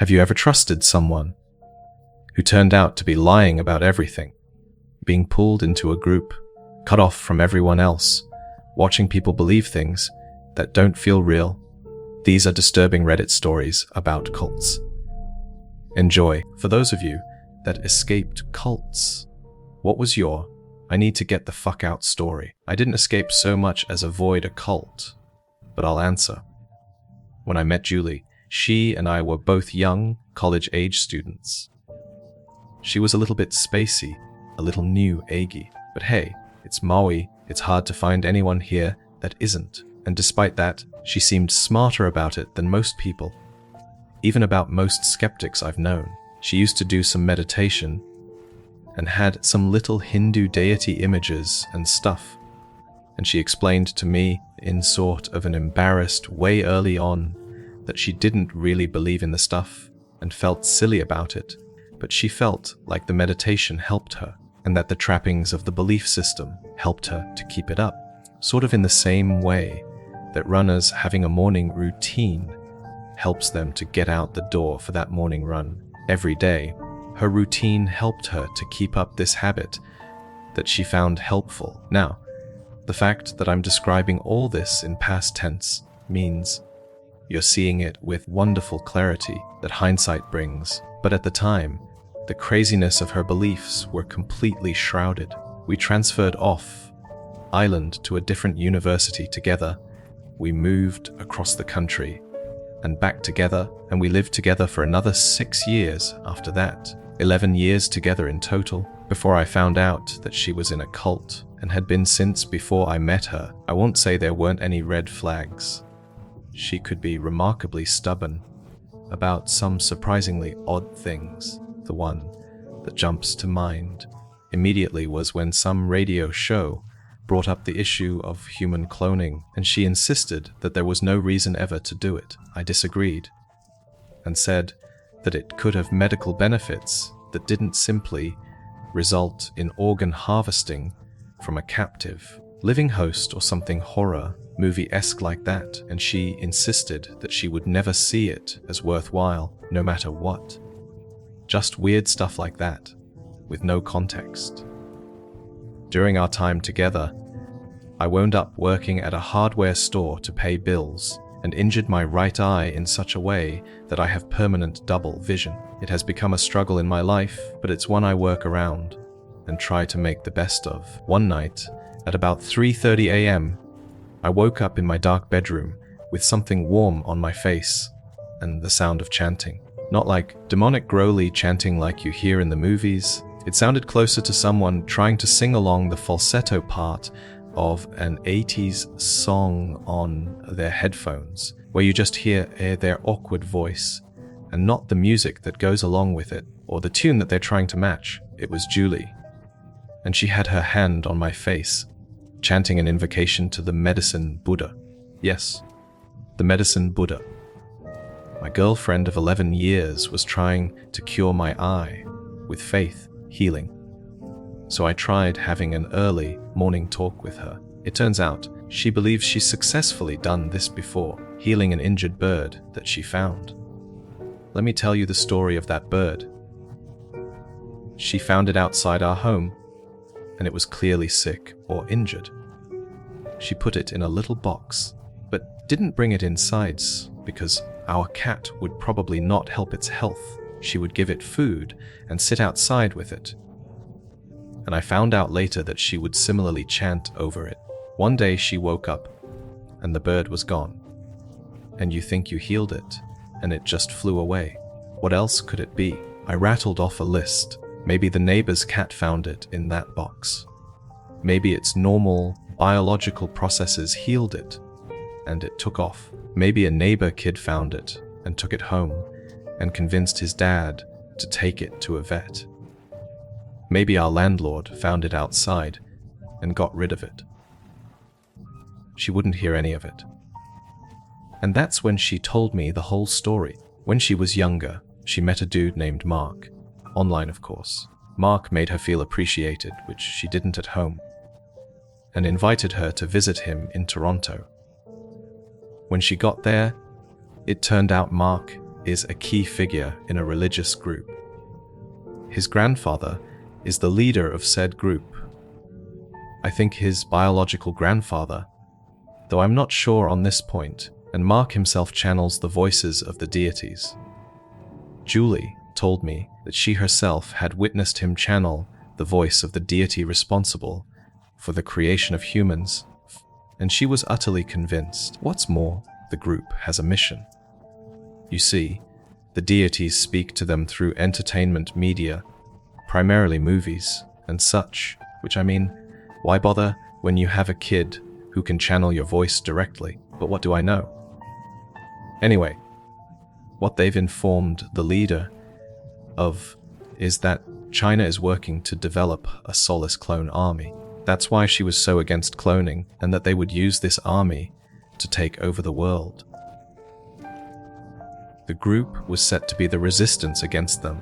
Have you ever trusted someone who turned out to be lying about everything, being pulled into a group, cut off from everyone else, watching people believe things that don't feel real? These are disturbing Reddit stories about cults. Enjoy. For those of you that escaped cults, what was your I need to get the fuck out story? I didn't escape so much as avoid a cult, but I'll answer. When I met Julie, she and I were both young, college-age students. She was a little bit spacey, a little new agey, but hey, it's Maui, it's hard to find anyone here that isn't. And despite that, she seemed smarter about it than most people, even about most skeptics I've known. She used to do some meditation and had some little Hindu deity images and stuff. And she explained to me in sort of an embarrassed way early on that she didn't really believe in the stuff and felt silly about it, but she felt like the meditation helped her and that the trappings of the belief system helped her to keep it up. Sort of in the same way that runners having a morning routine helps them to get out the door for that morning run every day. Her routine helped her to keep up this habit that she found helpful. Now, the fact that I'm describing all this in past tense means you're seeing it with wonderful clarity that hindsight brings, but at the time, the craziness of her beliefs were completely shrouded. We transferred off island to a different university together. We moved across the country and back together, and we lived together for another 6 years after that. 11 years together in total, before I found out that she was in a cult, and had been since before I met her. I won't say there weren't any red flags. She could be remarkably stubborn about some surprisingly odd things. The one that jumps to mind immediately was when some radio show brought up the issue of human cloning, and she insisted that there was no reason ever to do it. I disagreed, and said that it could have medical benefits that didn't simply result in organ harvesting from a captive living host or something horror movie-esque like that, and she insisted that she would never see it as worthwhile, no matter what. Just weird stuff like that, with no context. During our time together, I wound up working at a hardware store to pay bills, and injured my right eye in such a way that I have permanent double vision. It has become a struggle in my life, but it's one I work around and try to make the best of. One night, at about 3:30 a.m., I woke up in my dark bedroom with something warm on my face and the sound of chanting. Not like demonic growly chanting like you hear in the movies. It sounded closer to someone trying to sing along the falsetto part of an 80s song on their headphones, where you just hear their awkward voice and not the music that goes along with it or the tune that they're trying to match. It was Julie, and she had her hand on my face, chanting an invocation to the medicine Buddha. Yes, the medicine Buddha. My girlfriend of 11 years was trying to cure my eye with faith healing. So I tried having an early morning talk with her. It turns out she believes she's successfully done this before, healing an injured bird that she found. Let me tell you the story of that bird. She found it outside our home, and it was clearly sick or injured. She put it in a little box, but didn't bring it inside because our cat would probably not help its health. She would give it food and sit outside with it. And I found out later that she would similarly chant over it. One day she woke up, and the bird was gone. And you think you healed it, and it just flew away. What else could it be? I rattled off a list. Maybe the neighbor's cat found it in that box. Maybe its normal biological processes healed it, and it took off. Maybe a neighbor kid found it and took it home and convinced his dad to take it to a vet. Maybe our landlord found it outside and got rid of it. She wouldn't hear any of it. And that's when she told me the whole story. When she was younger, she met a dude named Mark. Online, of course. Mark made her feel appreciated, which she didn't at home, and invited her to visit him in Toronto. When she got there, it turned out Mark is a key figure in a religious group. His grandfather is the leader of said group. I think his biological grandfather, though I'm not sure on this point, and Mark himself channels the voices of the deities. Julie told me that she herself had witnessed him channel the voice of the deity responsible for the creation of humans, and she was utterly convinced. What's more, the group has a mission. You see, the deities speak to them through entertainment media, primarily movies and such, which I mean, why bother when you have a kid who can channel your voice directly? But what do I know? Anyway, what they've informed the leader of is that China is working to develop a soulless clone army. That's why she was so against cloning, and that they would use this army to take over the world. The group was set to be the resistance against them,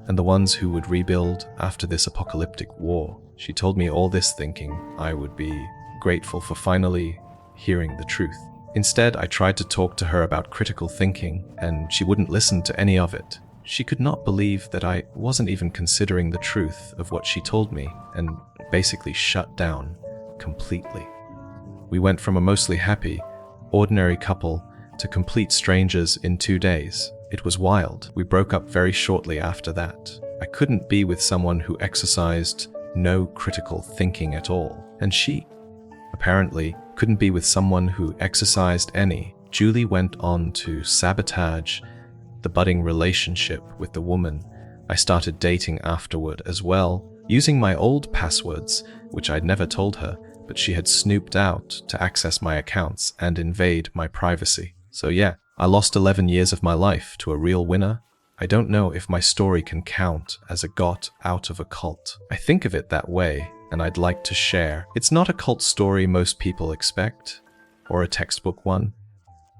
and the ones who would rebuild after this apocalyptic war. She told me all this thinking I would be grateful for finally hearing the truth. Instead, I tried to talk to her about critical thinking, and she wouldn't listen to any of it. She could not believe that I wasn't even considering the truth of what she told me, and basically shut down completely. We went from a mostly happy, ordinary couple to complete strangers in 2 days. It was wild. We broke up very shortly after that. I couldn't be with someone who exercised no critical thinking at all, and she apparently couldn't be with someone who exercised any. Julie went on to sabotage the budding relationship with the woman I started dating afterward as well, using my old passwords, which I'd never told her, but she had snooped out to access my accounts and invade my privacy. So yeah, I lost 11 years of my life to a real winner. I don't know if my story can count as a got out of a cult. I think of it that way, and I'd like to share. It's not a cult story most people expect, or a textbook one,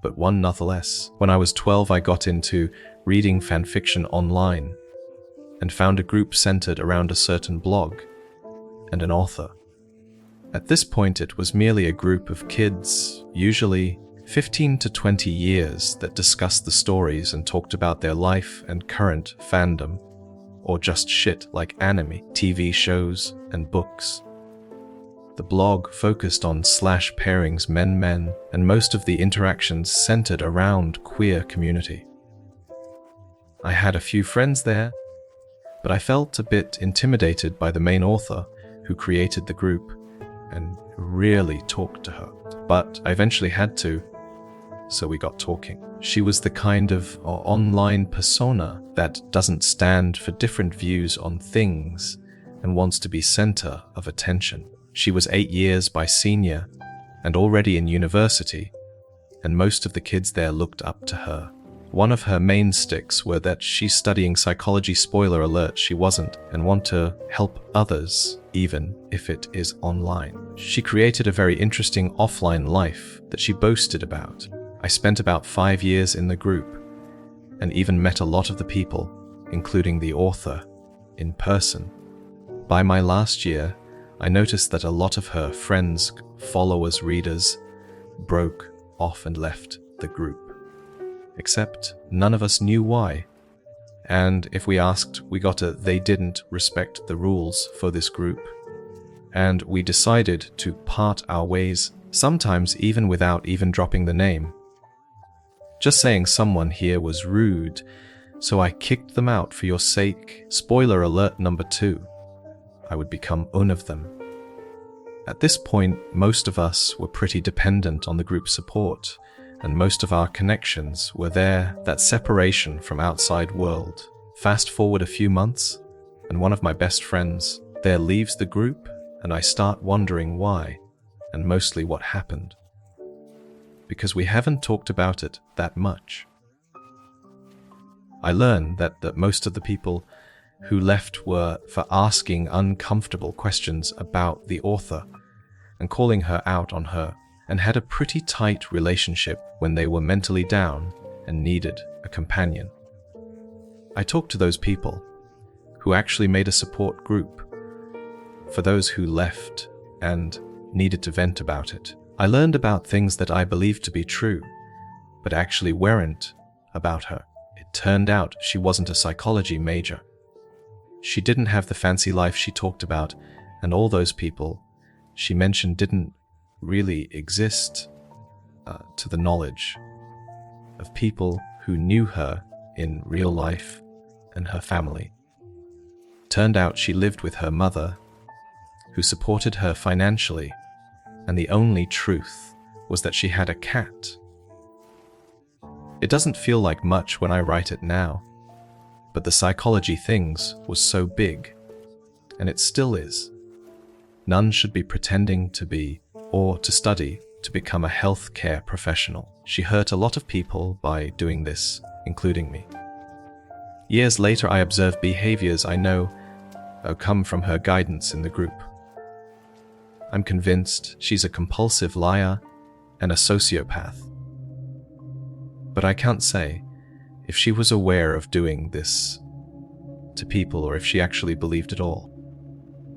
but one nonetheless. When I was 12, I got into reading fanfiction online and found a group centered around a certain blog and an author. At this point, it was merely a group of kids, usually 15 to 20 years, that discussed the stories and talked about their life and current fandom, or just shit like anime, TV shows, and books. The blog focused on slash pairings men, and most of the interactions centered around queer community. I had a few friends there, but I felt a bit intimidated by the main author who created the group and really talked to her. But I eventually had to, so we got talking. She was the kind of online persona that doesn't stand for different views on things and wants to be center of attention. She was 8 years by senior and already in university, and most of the kids there looked up to her. One of her main sticks were that she's studying psychology, spoiler alert, she wasn't, and want to help others, even if it is online. She created a very interesting offline life that she boasted about. I spent about 5 years in the group, and even met a lot of the people, including the author, in person. By my last year, I noticed that a lot of her friends, followers, readers broke off and left the group. Except none of us knew why. And if we asked, we got a they didn't respect the rules for this group. And we decided to part our ways, sometimes even without even dropping the name. Just saying someone here was rude, so I kicked them out for your sake. Spoiler alert number 2. I would become one of them. At this point, most of us were pretty dependent on the group support, and most of our connections were there, that separation from outside world. Fast forward a few months, and one of my best friends there leaves the group, and I start wondering why, and mostly what happened. Because we haven't talked about it that much. I learned that most of the people who left were for asking uncomfortable questions about the author and calling her out on her, and had a pretty tight relationship when they were mentally down and needed a companion. I talked to those people who actually made a support group for those who left and needed to vent about it. I learned about things that I believed to be true, but actually weren't about her. It turned out she wasn't a psychology major. She didn't have the fancy life she talked about, and all those people she mentioned didn't really exist to the knowledge of people who knew her in real life and her family. Turned out she lived with her mother, who supported her financially, and the only truth was that she had a cat. It doesn't feel like much when I write it now, but the psychology things was so big, and it still is. None should be pretending to be or to study to become a healthcare professional. She hurt a lot of people by doing this, including me. Years later, I observed behaviors I know come from her guidance in the group. I'm convinced she's a compulsive liar and a sociopath. But I can't say if she was aware of doing this to people or if she actually believed it all.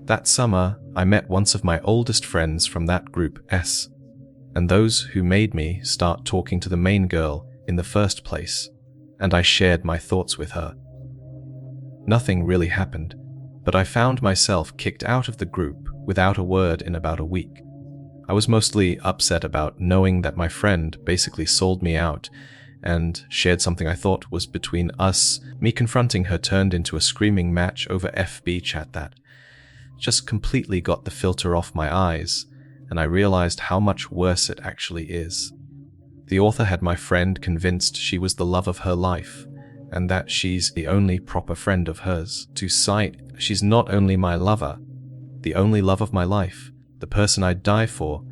That summer, I met one of my oldest friends from that group S, and those who made me start talking to the main girl in the first place, and I shared my thoughts with her. Nothing really happened, but I found myself kicked out of the group without a word in about a week. I was mostly upset about knowing that my friend basically sold me out and shared something I thought was between us. Me confronting her turned into a screaming match over FB chat that just completely got the filter off my eyes, and I realized how much worse it actually is. The author had my friend convinced she was the love of her life, and that she's the only proper friend of hers. To cite, she's not only my lover, the only love of my life, the person I'd die for,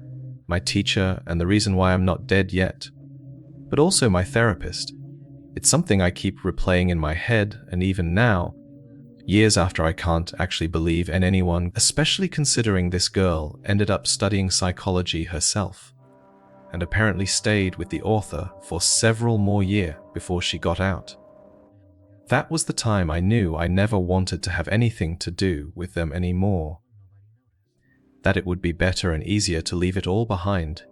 my teacher, and the reason why I'm not dead yet, but also my therapist. It's something I keep replaying in my head, and even now, years after, I can't actually believe in anyone, especially considering this girl ended up studying psychology herself, and apparently stayed with the author for several more years before she got out. That was the time I knew I never wanted to have anything to do with them anymore. That it would be better and easier to leave it all behind,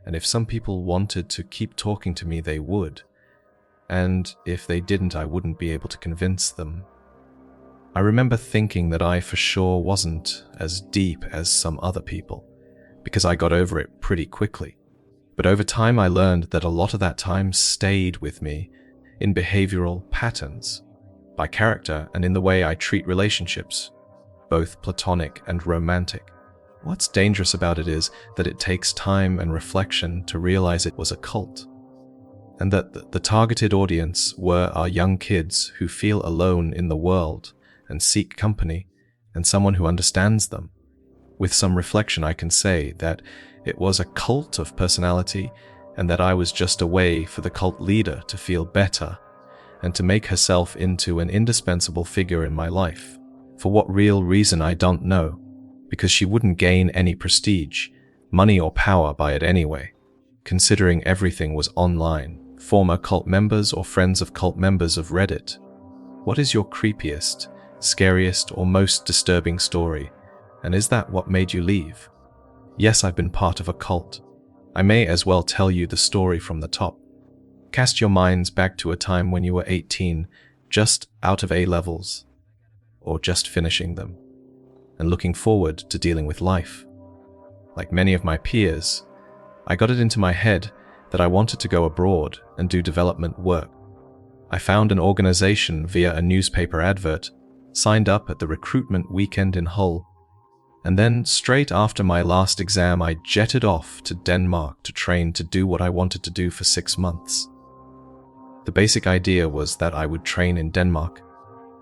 and if some people wanted to keep talking to me, they would, and if they didn't, I wouldn't be able to convince them. I remember thinking that I for sure wasn't as deep as some other people, because I got over it pretty quickly. But over time I learned that a lot of that time stayed with me in behavioral patterns, by character, and in the way I treat relationships, both platonic and romantic. What's dangerous about it is that it takes time and reflection to realize it was a cult, and that the targeted audience were our young kids who feel alone in the world and seek company and someone who understands them. With some reflection, I can say that it was a cult of personality, and that I was just a way for the cult leader to feel better and to make herself into an indispensable figure in my life. For what real reason, I don't know, because she wouldn't gain any prestige, money or power by it anyway, considering everything was online. Former cult members or friends of cult members of Reddit, what is your creepiest, scariest, or most disturbing story, and is that what made you leave? Yes, I've been part of a cult. I may as well tell you the story from the top. Cast your minds back to a time when you were 18, just out of A-levels, or just finishing them, and looking forward to dealing with life. Like many of my peers, I got it into my head that I wanted to go abroad and do development work. I found an organization via a newspaper advert, signed up at the recruitment weekend in Hull, and then straight after my last exam I jetted off to Denmark to train to do what I wanted to do for 6 months. The basic idea was that I would train in Denmark,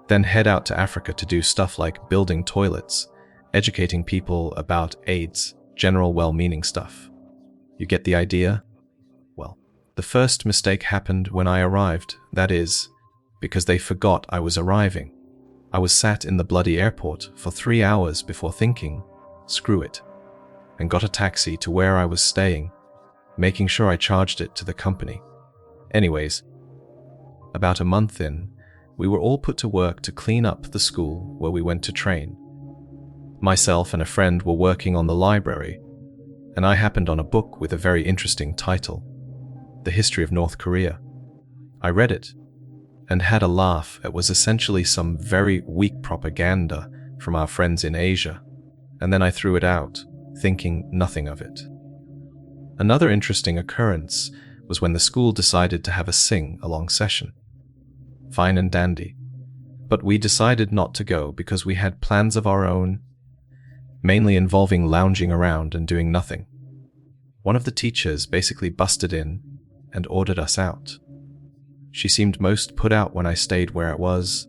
then head out to Africa to do stuff like building toilets, educating people about AIDS, general well-meaning stuff. You get the idea? Well, the first mistake happened when I arrived, that is, because they forgot I was arriving. I was sat in the bloody airport for 3 hours before thinking, screw it, and got a taxi to where I was staying, making sure I charged it to the company. Anyways, about a month in, we were all put to work to clean up the school where we went to train. Myself and a friend were working on the library, and I happened on a book with a very interesting title, The History of North Korea. I read it and had a laugh. It was essentially some very weak propaganda from our friends in Asia, and then I threw it out, thinking nothing of it. Another interesting occurrence was when the school decided to have a sing-along session. Fine and dandy. But we decided not to go because we had plans of our own, mainly involving lounging around and doing nothing. One of the teachers basically busted in and ordered us out. She seemed most put out when I stayed where it was.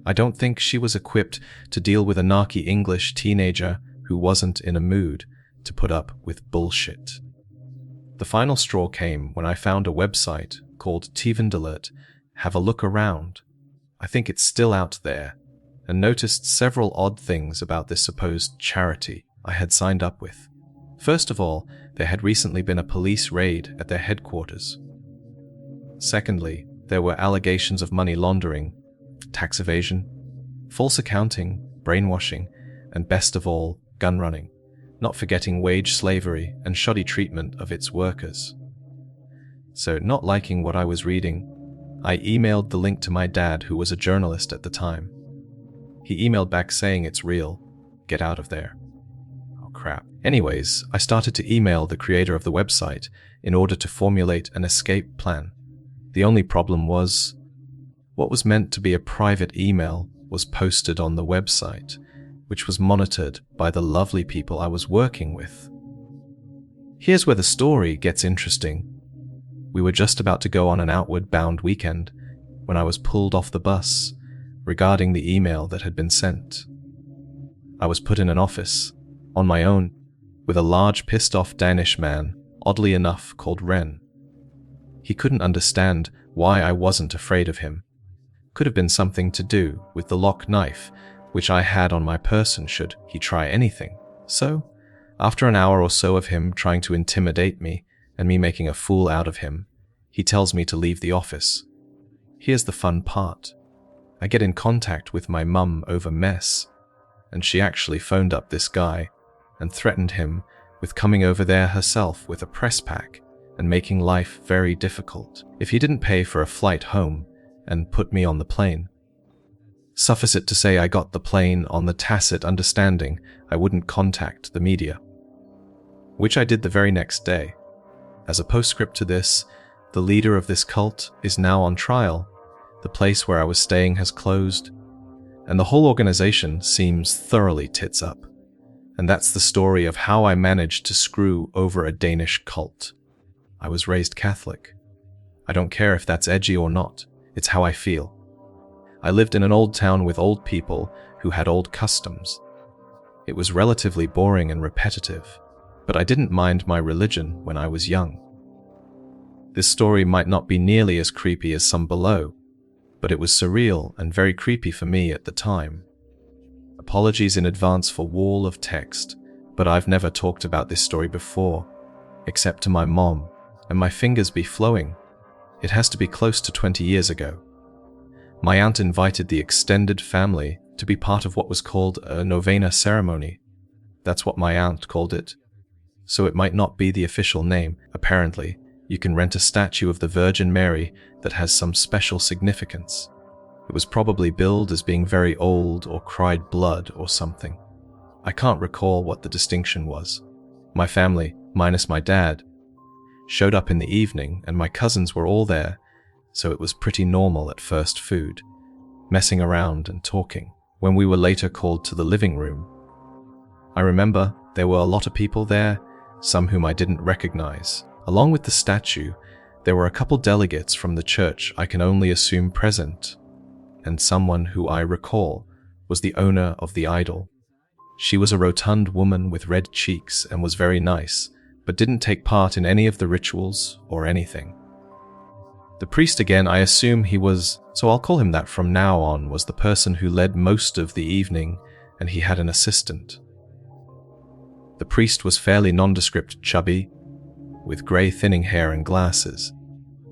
I don't think she was equipped to deal with a narky English teenager who wasn't in a mood to put up with bullshit. The final straw came when I found a website called Tivendalert. Have a look around. I think it's still out there, and noticed several odd things about this supposed charity I had signed up with. First of all, there had recently been a police raid at their headquarters. Secondly, there were allegations of money laundering, tax evasion, false accounting, brainwashing, and best of all, gun running, not forgetting wage slavery and shoddy treatment of its workers. So, not liking what I was reading, I emailed the link to my dad, who was a journalist at the time. He emailed back saying it's real, get out of there. Oh crap. Anyways, I started to email the creator of the website in order to formulate an escape plan. The only problem was, what was meant to be a private email was posted on the website, which was monitored by the lovely people I was working with. Here's where the story gets interesting. We were just about to go on an outward-bound weekend when I was pulled off the bus regarding the email that had been sent. I was put in an office, on my own, with a large pissed-off Danish man, oddly enough called Ren. He couldn't understand why I wasn't afraid of him. Could have been something to do with the lock knife which I had on my person should he try anything. So, after an hour or so of him trying to intimidate me and me making a fool out of him, he tells me to leave the office. Here's the fun part. I get in contact with my mum over mess, and she actually phoned up this guy and threatened him with coming over there herself with a press pack and making life very difficult if he didn't pay for a flight home and put me on the plane. Suffice it to say, I got the plane on the tacit understanding I wouldn't contact the media, which I did the very next day. As a postscript to this, the leader of this cult is now on trial, the place where I was staying has closed, and the whole organization seems thoroughly tits up. And that's the story of how I managed to screw over a Danish cult. I was raised Catholic. I don't care if that's edgy or not, it's how I feel. I lived in an old town with old people who had old customs. It was relatively boring and repetitive, but I didn't mind my religion when I was young. This story might not be nearly as creepy as some below, but it was surreal and very creepy for me at the time. Apologies in advance for wall of text, but I've never talked about this story before, except to my mom, and my fingers be flowing. It has to be close to 20 years ago. My aunt invited the extended family to be part of what was called a novena ceremony. That's what my aunt called it. So it might not be the official name. Apparently, you can rent a statue of the Virgin Mary that has some special significance. It was probably billed as being very old or cried blood or something. I can't recall what the distinction was. My family, minus my dad, showed up in the evening and my cousins were all there, so it was pretty normal at first food, messing around and talking, when we were later called to the living room. I remember there were a lot of people there, some whom I didn't recognize. Along with the statue, there were a couple delegates from the church I can only assume present, and someone who I recall was the owner of the idol. She was a rotund woman with red cheeks and was very nice, but didn't take part in any of the rituals or anything. The priest, again, I assume he was, so I'll call him that from now on, was the person who led most of the evening, and he had an assistant. The priest was fairly nondescript, chubby, with grey thinning hair and glasses.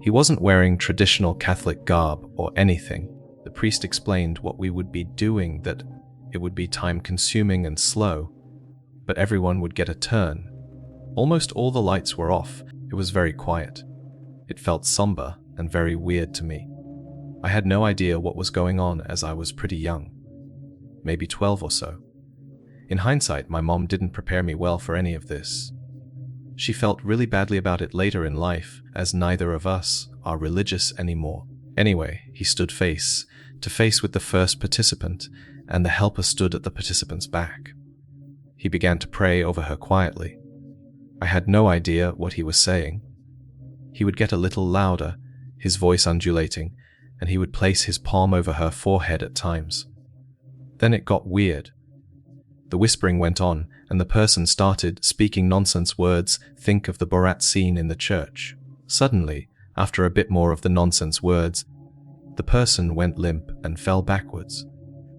He wasn't wearing traditional Catholic garb or anything. The priest explained what we would be doing, that it would be time-consuming and slow, but everyone would get a turn. Almost all the lights were off. It was very quiet. It felt somber, and very weird to me. I had no idea what was going on as I was pretty young, maybe 12 or so. In hindsight, my mom didn't prepare me well for any of this. She felt really badly about it later in life, as neither of us are religious anymore. Anyway, he stood face to face with the first participant, and the helper stood at the participant's back. He began to pray over her quietly. I had no idea what he was saying. He would get a little louder, his voice undulating, and he would place his palm over her forehead at times. Then it got weird. The whispering went on, and the person started speaking nonsense words. Think of the Borat scene in the church. Suddenly, after a bit more of the nonsense words, the person went limp and fell backwards.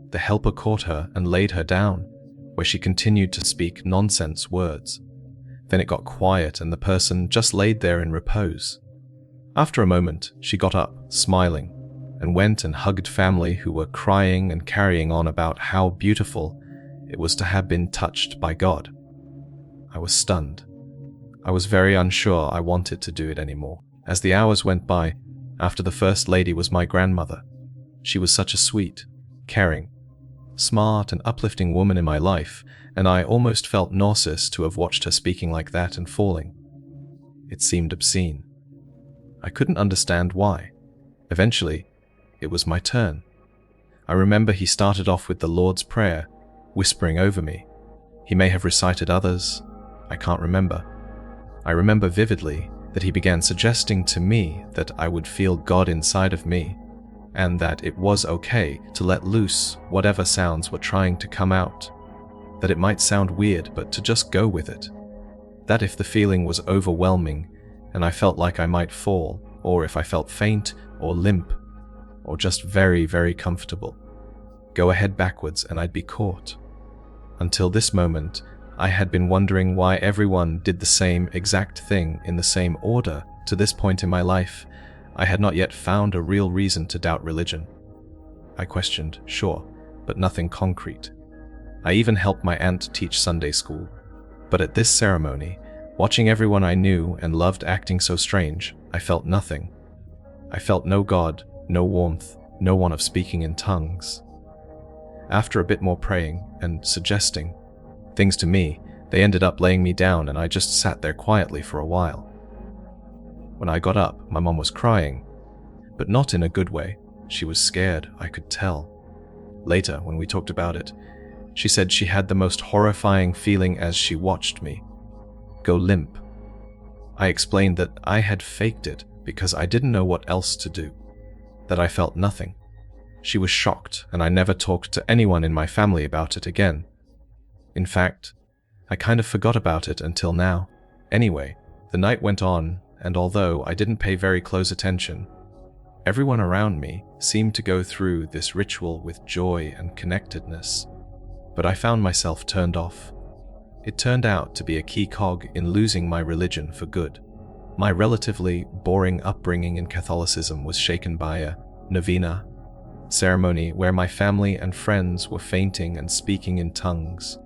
The helper caught her and laid her down, where she continued to speak nonsense words. Then it got quiet and the person just laid there in repose. After a moment, she got up, smiling, and went and hugged family who were crying and carrying on about how beautiful it was to have been touched by God. I was stunned. I was very unsure I wanted to do it anymore. As the hours went by, after the first lady was my grandmother. She was such a sweet, caring, smart and uplifting woman in my life, and I almost felt nauseous to have watched her speaking like that and falling. It seemed obscene. I couldn't understand why. Eventually, it was my turn. I remember he started off with the Lord's Prayer, whispering over me. He may have recited others. I can't remember. I remember vividly that he began suggesting to me that I would feel God inside of me, and that it was okay to let loose whatever sounds were trying to come out, that it might sound weird but to just go with it, that if the feeling was overwhelming and I felt like I might fall, or if I felt faint or limp, or just very, very comfortable, go ahead backwards and I'd be caught. Until this moment, I had been wondering why everyone did the same exact thing in the same order. To this point in my life, I had not yet found a real reason to doubt religion. I questioned, sure, but nothing concrete. I even helped my aunt teach Sunday school. But at this ceremony, watching everyone I knew and loved acting so strange, I felt nothing. I felt no God, no warmth, no one of speaking in tongues. After a bit more praying and suggesting things to me, they ended up laying me down and I just sat there quietly for a while. When I got up, my mom was crying, but not in a good way. She was scared, I could tell. Later, when we talked about it, she said she had the most horrifying feeling as she watched me go limp. I explained that I had faked it because I didn't know what else to do, that I felt nothing. She was shocked, and I never talked to anyone in my family about it again. In fact, I kind of forgot about it until now. Anyway, the night went on, and although I didn't pay very close attention, everyone around me seemed to go through this ritual with joy and connectedness. But I found myself turned off. It turned out to be a key cog in losing my religion for good. My relatively boring upbringing in Catholicism was shaken by a novena ceremony where my family and friends were fainting and speaking in tongues.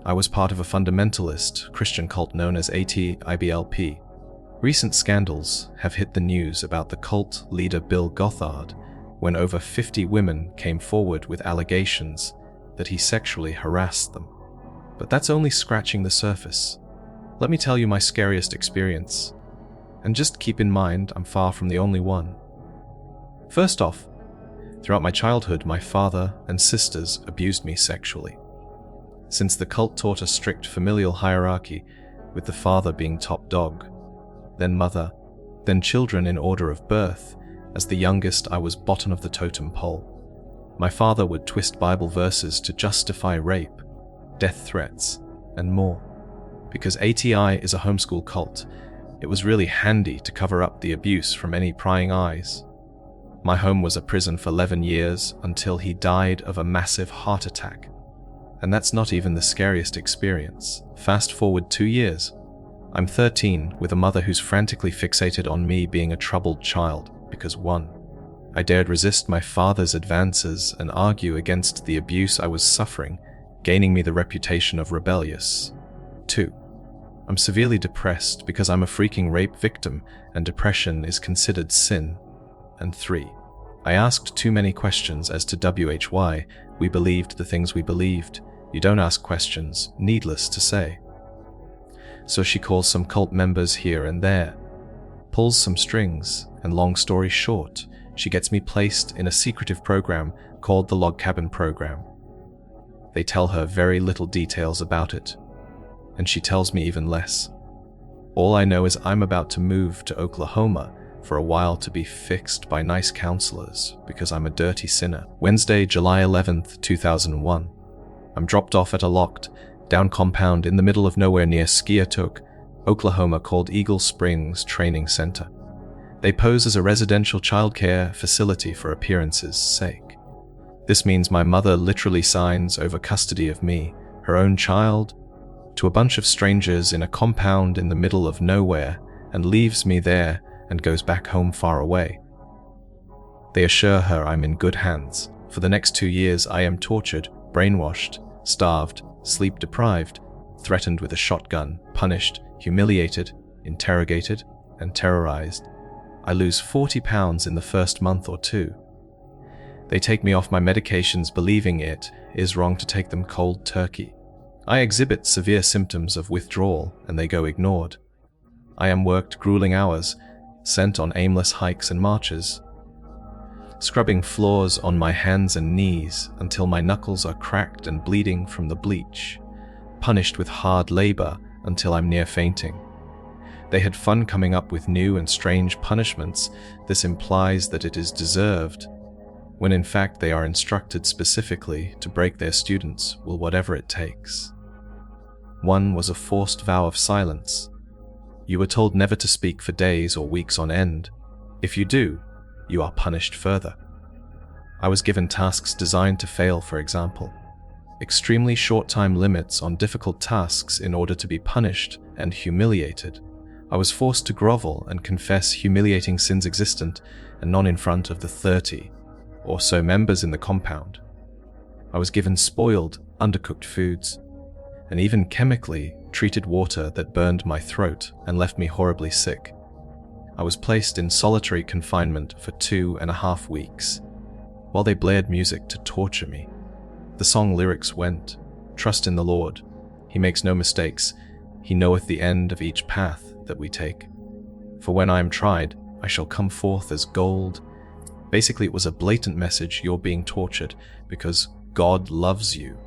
I was part of a fundamentalist Christian cult known as ATIBLP. Recent scandals have hit the news about the cult leader Bill Gothard, when over 50 women came forward with allegations that he sexually harassed them. But that's only scratching the surface. Let me tell you my scariest experience. And just keep in mind, I'm far from the only one. First off, throughout my childhood, my father and sisters abused me sexually. Since the cult taught a strict familial hierarchy, with the father being top dog, then mother, then children in order of birth, as the youngest I was bottom of the totem pole. My father would twist Bible verses to justify rape, death threats, and more. Because ATI is a homeschool cult, it was really handy to cover up the abuse from any prying eyes. My home was a prison for 11 years until he died of a massive heart attack. And that's not even the scariest experience. Fast forward 2 years. I'm 13 with a mother who's frantically fixated on me being a troubled child because 1. I dared resist my father's advances and argue against the abuse I was suffering, gaining me the reputation of rebellious. 2. I'm severely depressed because I'm a freaking rape victim and depression is considered sin. and 3. I asked too many questions as to why we believed the things we believed. You don't ask questions, needless to say. So she calls some cult members here and there, pulls some strings, and long story short, she gets me placed in a secretive program called the Log Cabin Program. They tell her very little details about it, and she tells me even less. All I know is I'm about to move to Oklahoma for a while to be fixed by nice counselors because I'm a dirty sinner. Wednesday, July 11th, 2001. I'm dropped off at a locked down compound in the middle of nowhere near Skiatook, Oklahoma, called Eagle Springs Training Center. They pose as a residential childcare facility for appearances' sake. This means my mother literally signs over custody of me, her own child, to a bunch of strangers in a compound in the middle of nowhere, and leaves me there and goes back home far away. They assure her I'm in good hands. For the next 2 years I am tortured, brainwashed, starved, sleep-deprived, threatened with a shotgun, punished, humiliated, interrogated, and terrorized. I lose 40 pounds in the first month or 2. They take me off my medications believing it is wrong to take them cold turkey. I exhibit severe symptoms of withdrawal and they go ignored. I am worked grueling hours, sent on aimless hikes and marches, scrubbing floors on my hands and knees until my knuckles are cracked and bleeding from the bleach, punished with hard labor until I'm near fainting. They had fun coming up with new and strange punishments. This implies that it is deserved, when in fact they are instructed specifically to break their students will whatever it takes. One was a forced vow of silence. You were told never to speak for days or weeks on end. If you do, you are punished further. I was given tasks designed to fail, for example. Extremely short time limits on difficult tasks in order to be punished and humiliated. I was forced to grovel and confess humiliating sins existent and none in front of the 30 or so members in the compound. I was given spoiled, undercooked foods, and even chemically treated water that burned my throat and left me horribly sick. I was placed in solitary confinement for 2.5 weeks, while they blared music to torture me. The song lyrics went, "Trust in the Lord. He makes no mistakes. He knoweth the end of each path that we take. For when I am tried, I shall come forth as gold." Basically, it was a blatant message: you're being tortured because God loves you,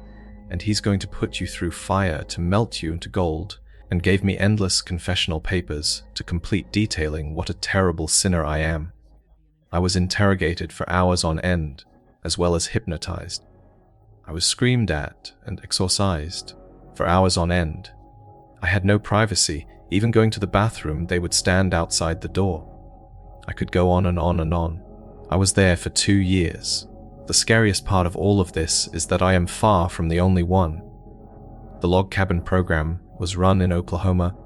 and He's going to put you through fire to melt you into gold, and gave me endless confessional papers to complete detailing what a terrible sinner I am. I was interrogated for hours on end, as well as hypnotized. I was screamed at and exorcised for hours on end. I had no privacy. Even going to the bathroom, they would stand outside the door. I could go on and on and on. I was there for 2 years. The scariest part of all of this is that I am far from the only one. The Log Cabin Program was run in Oklahoma,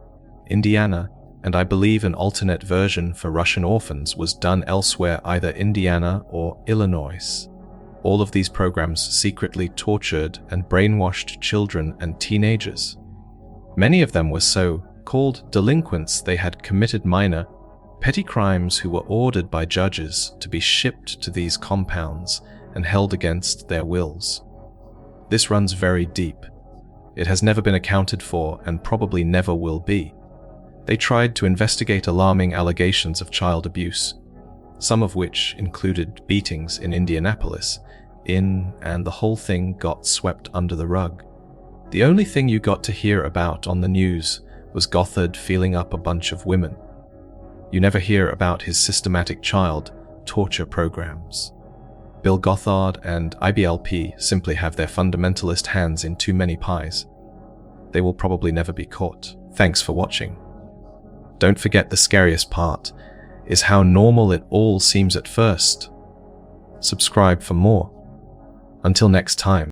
Indiana, and I believe an alternate version for Russian orphans was done elsewhere, either Indiana or Illinois. All of these programs secretly tortured and brainwashed children and teenagers. Many of them were so-called delinquents they had committed minor, petty crimes who were ordered by judges to be shipped to these compounds and held against their wills. This runs very deep. It has never been accounted for and probably never will be. They tried to investigate alarming allegations of child abuse, some of which included beatings in Indianapolis, and the whole thing got swept under the rug. The only thing you got to hear about on the news was Gothard feeling up a bunch of women. You never hear about his systematic child torture programs. Bill Gothard and IBLP simply have their fundamentalist hands in too many pies. They will probably never be caught. Thanks for watching. Don't forget, the scariest part is how normal it all seems at first. Subscribe for more. Until next time.